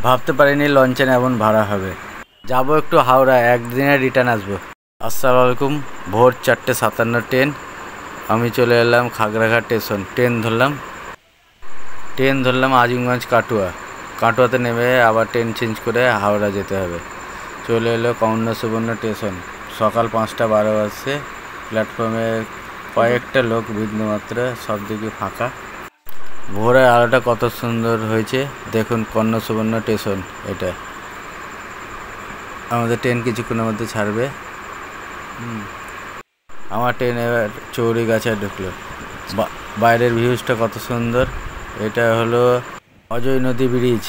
ভাবতে পারিনি লঞ্চে এমন ভাড়া হবে। যাব একটু হাওড়া, একদিনে রিটার্ন আসবো। আসসালামু আলাইকুম। ভোর 4:57 ট্রেন। আমি চলে এলাম খাগড়াঘাট স্টেশন। ট্রেন ধরলাম আজিমগঞ্জ কাটুয়াতে নেমে আবার ট্রেন চেঞ্জ করে হাওড়া যেতে হবে। চলে এলো কন্যা সুবর্ণ স্টেশন। সকাল 5:12 বাজছে। প্ল্যাটফর্মে কয়েকটা লোক বিন্দুমাত্র, সব দিকে ফাঁকা। ভোরের আলোটা কত সুন্দর হয়েছে দেখুন। কন্যা সুবর্ণ স্টেশন এটা। আমাদের ট্রেন কিছুক্ষণের মধ্যে ছাড়বে। আমার ট্রেন এবার চৌরিগাছায় ঢুকলো। বাইরের ভিউজটা কত সুন্দর। এটা হলো অজয় নদী ব্রিজ।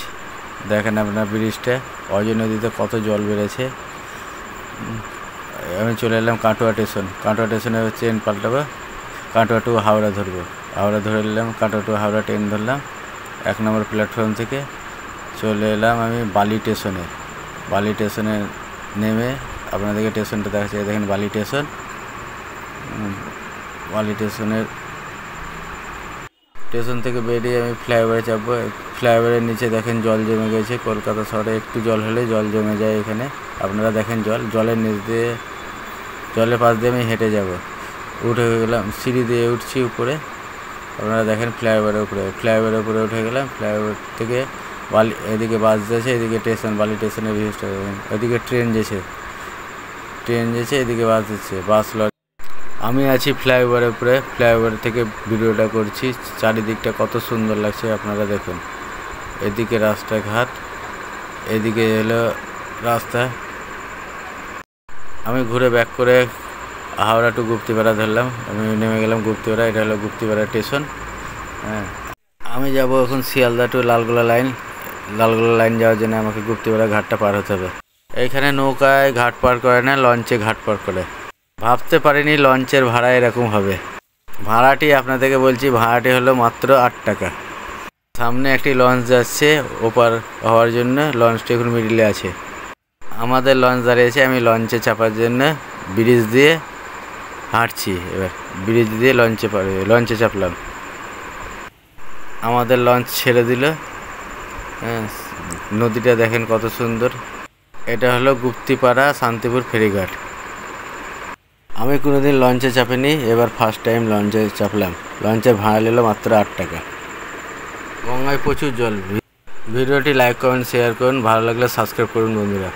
দেখেন আপনার ব্রিজটা, অজয় নদীতে কত জল বেড়েছে। আমি চলে এলাম কাটোয়া স্টেশনে ট্রেন পাল্টাবো। কাটোয়া টু হাওড়া ধরবো। হাওড়া ধরে এলাম, কাটোয়া টু হাওড়া ট্রেন ধরলাম। 1 নম্বর প্ল্যাটফর্ম থেকে চলে এলাম আমি বালি স্টেশনে নেমে আপনাদেরকে স্টেশনটা দেখাচ্ছি। দেখেন বালি স্টেশন থেকে বেরিয়ে আমি ফ্লাইওভারে চাপবো। ফ্লাইওভারের নিচে দেখেন জল জমে গেছে। কলকাতা শহরে একটু জল হলে জল জমে যায় এখানে। আপনারা দেখেন জলের নিচ দিয়ে, জলের পাশ দিয়ে আমি হেঁটে যাব। উঠে গেলাম, সিঁড়ি দিয়ে উঠছি উপরে। আপনারা দেখেন ফ্লাইওভারের উপরে উঠে গেলাম। ফ্লাইওভার থেকে এদিকে বাস যাচ্ছে, এদিকে স্টেশন, বালি স্টেশনের ভিউজটা দেখেন। ওইদিকে ট্রেন যেছে, এদিকে বাস যাচ্ছে, আমি আছি ফ্লাইওভারের উপরে। ফ্লাইওভার থেকে ভিডিওটা করছি। চারিদিকটা কত সুন্দর লাগছে আপনারা দেখুন। এদিকে রাস্তাঘাট, এদিকে এলো রাস্তা। আমি ঘুরে ব্যাক করে হাওড়া টু গুপ্তিপাড়া ধরলাম। আমি নেমে গেলাম গুপ্তিপাড়া। এটা হলো গুপ্তিপাড়া স্টেশন। হ্যাঁ, আমি যাব এখন শিয়ালদা টু লালগোলা লাইন যাওয়ার জন্য আমাকে গুপ্তিপাড়া ঘাটটা পার হতে হবে। এইখানে নৌকায় ঘাট পার করে না, লঞ্চে ঘাট পার করে। ভাবতে পারিনি লঞ্চের ভাড়া এরকম হবে। ভাড়াটি আপনাদেরকে বলছি, ভাড়াটি হলো মাত্র 8 টাকা। সামনে একটি লঞ্চ যাচ্ছে ওপার হওয়ার জন্য। লঞ্চটি এখন মিডিলে আছে। আমাদের লঞ্চ দাঁড়িয়েছে। আমি লঞ্চে চাপার জন্য ব্রিজ দিয়ে হাঁটছি। এবার ব্রিজ দিয়ে লঞ্চে চাপলাম। আমাদের লঞ্চ ছেড়ে দিল। হ্যাঁ, নদীটা দেখেন কত সুন্দর। এটা হলো গুপ্তিপাড়া শান্তিপুর ফেরিঘাট। আমি কোনোদিন লঞ্চে চাপিনি, এবার ফার্স্ট টাইম লঞ্চে চাপলাম। লঞ্চের ভাড়া নিল মাত্র 8 টাকা। গঙ্গায় প্রচুর জল। ভিডিওটি লাইক কমেন্ট শেয়ার করুন, ভালো লাগলে সাবস্ক্রাইব করুন বন্ধুরা।